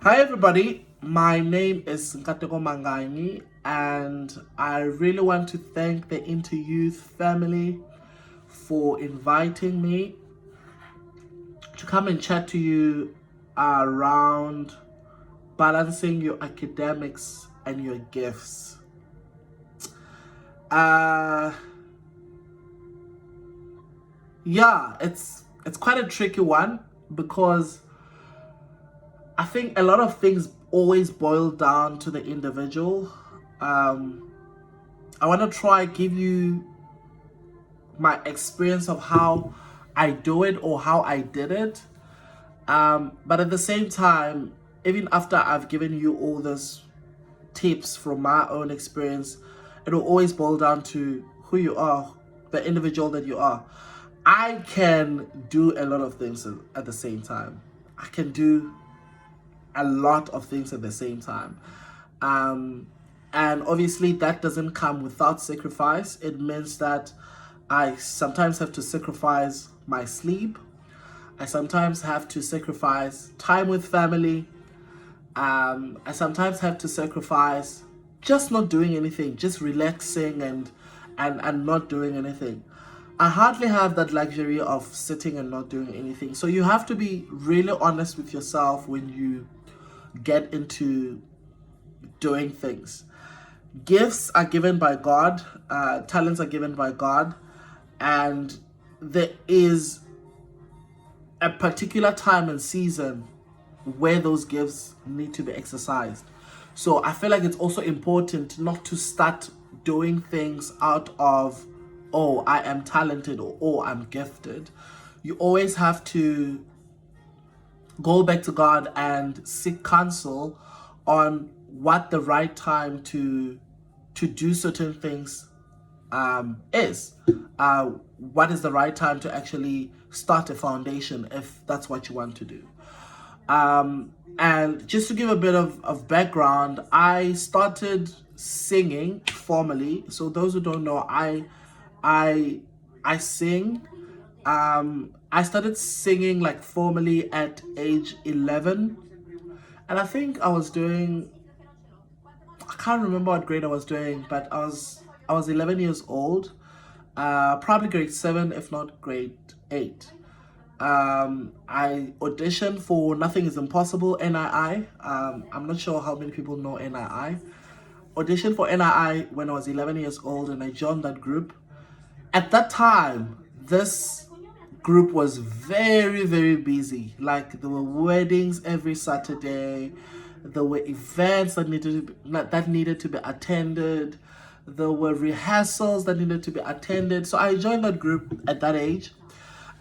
Hi everybody, my name is Nkateko Manganye, and I really want to thank the Interyouth family for inviting me to come and chat to you around balancing your academics and your gifts. Uh yeah, it's quite a tricky one because I think a lot of things always boil down to the individual. Um, I want to try give you my experience of how I do it or how I did it. But at the same time, even after I've given you all these tips from my own experience, it will always boil down to who you are, the individual that you are. I can do a lot of things at the same time. I can do a lot of things at the same time. Um, and obviously, that doesn't come without sacrifice. It means that I sometimes have to sacrifice my sleep. I sometimes have to sacrifice time with family. I sometimes have to sacrifice just not doing anything, just relaxing and not doing anything. I hardly have that luxury of sitting and not doing anything. So you have to be really honest with yourself when you get into doing things. Gifts are given by God, talents are given by God, and there is a particular time and season where those gifts need to be exercised. So I feel like it's also important not to start doing things out of, oh, I am talented or oh, I'm gifted. You always have to go back to God and seek counsel on what the right time to do certain things is. What is the right time to actually start a foundation if that's what you want to do? And just to give a bit of background, I started singing formally. So those who don't know, I I sing. I started singing like formally at age 11, and I think I can't remember what grade I was doing, but I was 11 years old, probably grade 7 if not grade 8. I auditioned for Nothing Is Impossible, NII. I'm not sure how many people know NII. Auditioned for NII when I was 11 years old, and I joined that group. At that time, this group was very, very busy. Like, there were weddings every Saturday, there were events that needed to be attended, there were rehearsals that needed to be attended. So I joined that group at that age.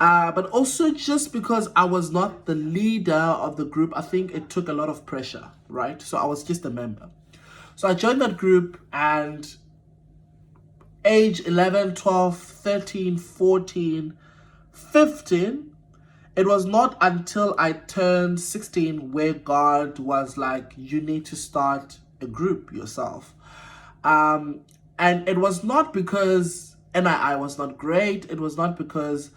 But also, just because I was not the leader of the group, I think it took a lot of pressure, right? So I was just a member. So I joined that group, and age 11, 12, 13, 14, 15, it was not until I turned 16 where God was like, you need to start a group yourself. Um, and it was not because NII was not great. It was not because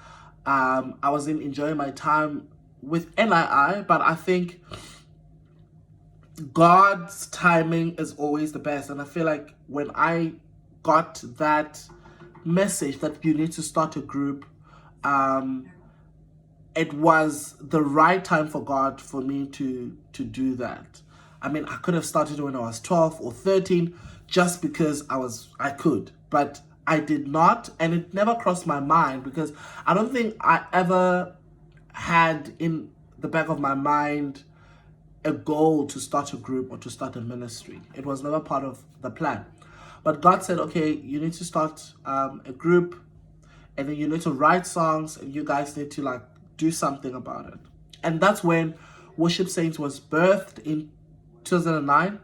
I wasn't enjoying my time with NII, but I think God's timing is always the best. And I feel like when I got that message that you need to start a group, it was the right time for God for me to do that. I mean, I could have started when I was 12 or 13 just because I could, but I did not, and it never crossed my mind because I don't think I ever had in the back of my mind a goal to start a group or to start a ministry. It was never part of the plan. But God said, okay, you need to start a group, and then you need to write songs, and you guys need to like do something about it. And that's when Worship Saints was birthed in 2009.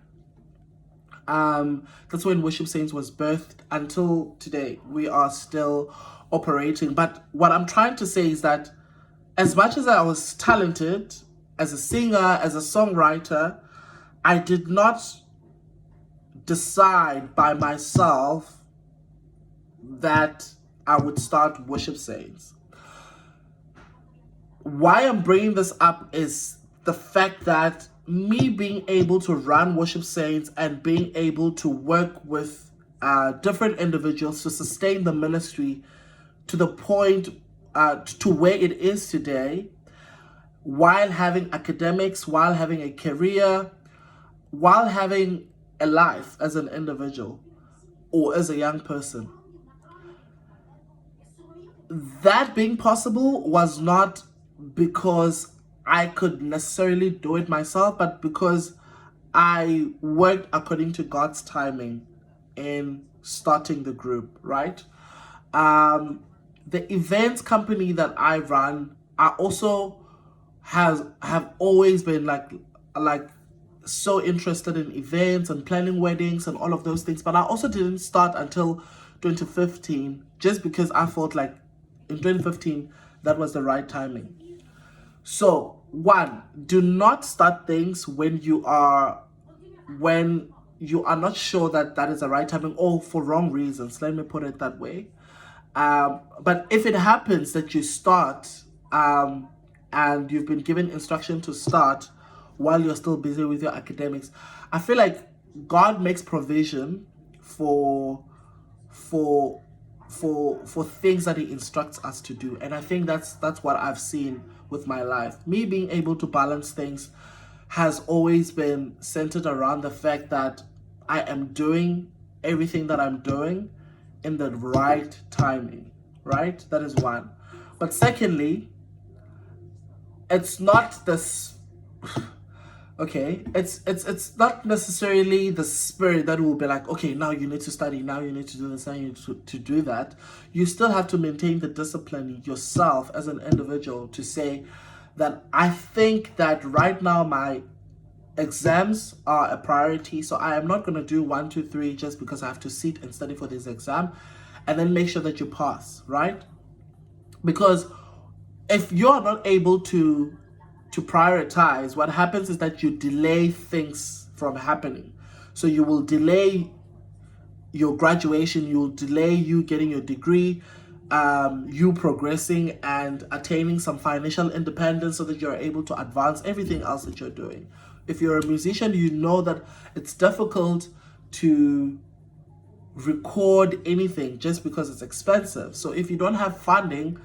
That's when Worship Saints was birthed. Until today, we are still operating. But what I'm trying to say is that as much as I was talented as a singer, as a songwriter, I did not decide by myself that I would start Worship Saints. Why I'm bringing this up is the fact that me being able to run worship saints and being able to work with different individuals to sustain the ministry to the point to where it is today, while having academics, while having a career, while having a life as an individual or as a young person. That being possible was not because I could necessarily do it myself, but because I worked according to God's timing in starting the group, right? The events company that I run are also have always been like so interested in events and planning weddings and all of those things. But I also didn't start until 2015, just because I felt like in 2015 that was the right timing. So one, do not start things when you are not sure that that is the right timing, or for wrong reasons. Let me put it that way. But if it happens that you start and you've been given instruction to start while you're still busy with your academics, I feel like God makes provision for things that He instructs us to do. And I think that's what I've seen with my life. Me being able to balance things has always been centered around the fact that I am doing everything that I'm doing in the right timing, right? That is one. But secondly, it's not this okay, it's not necessarily the spirit that will be like, okay, now you need to study, now you need to do this, now you need to do that. You still have to maintain the discipline yourself as an individual to say that I think that right now my exams are a priority, so I am not going to do 1, 2, 3 just because I have to sit and study for this exam, and then make sure that you pass, right? Because if you're not able to prioritize, what happens is that you delay things from happening. So you will delay your graduation, you'll delay you getting your degree, you progressing and attaining some financial independence so that you're able to advance everything else that you're doing. If you're a musician, you know that it's difficult to record anything just because it's expensive. So if you don't have funding,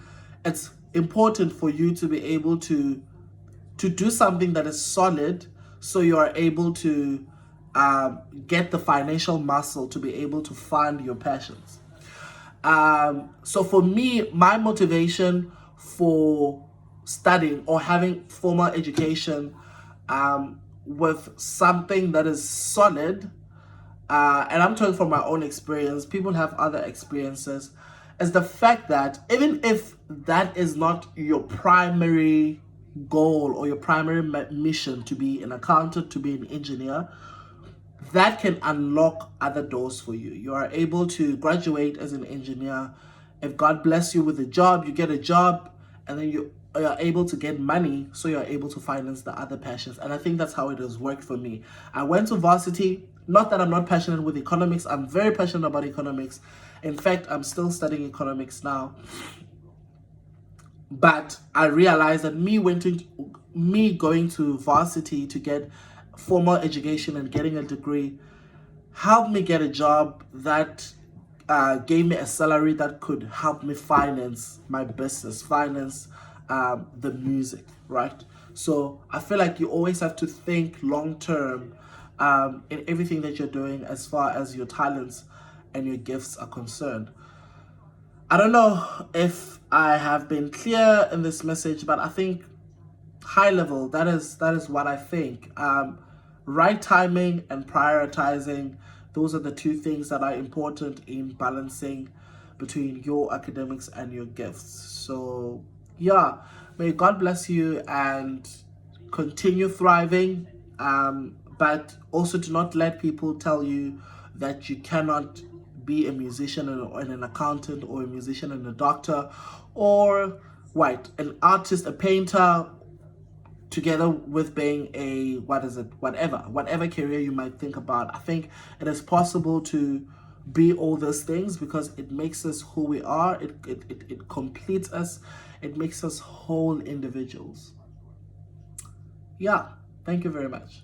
it's important for you to be able to do something that is solid, so you are able to get the financial muscle to be able to fund your passions. So for me, my motivation for studying or having formal education with something that is solid, and I'm talking from my own experience, people have other experiences, is the fact that even if that is not your primary goal or your primary mission, to be an accountant, to be an engineer, that can unlock other doors for you. You are able to graduate as an engineer. If God bless you with a job, you get a job, and then you are able to get money, so you're able to finance the other passions. And I think that's how it has worked for me. I went to varsity. Not that I'm not passionate with economics. I'm very passionate about economics. In fact, I'm still studying economics now. But I realized that me going to varsity to get formal education and getting a degree helped me get a job that gave me a salary that could help me finance my business, finance the music, right? So I feel like you always have to think long term in everything that you're doing as far as your talents and your gifts are concerned. I don't know if I have been clear in this message, but I think high level, that is what I think. Right timing and prioritizing, those are the two things that are important in balancing between your academics and your gifts. So yeah, may God bless you and continue thriving, but also do not let people tell you that you cannot be a musician and an accountant, or a musician and a doctor, or an artist, a painter, together with being a whatever career you might think about. I think it is possible to be all those things because it makes us who we are. It completes us. It makes us whole individuals. Yeah. Thank you very much.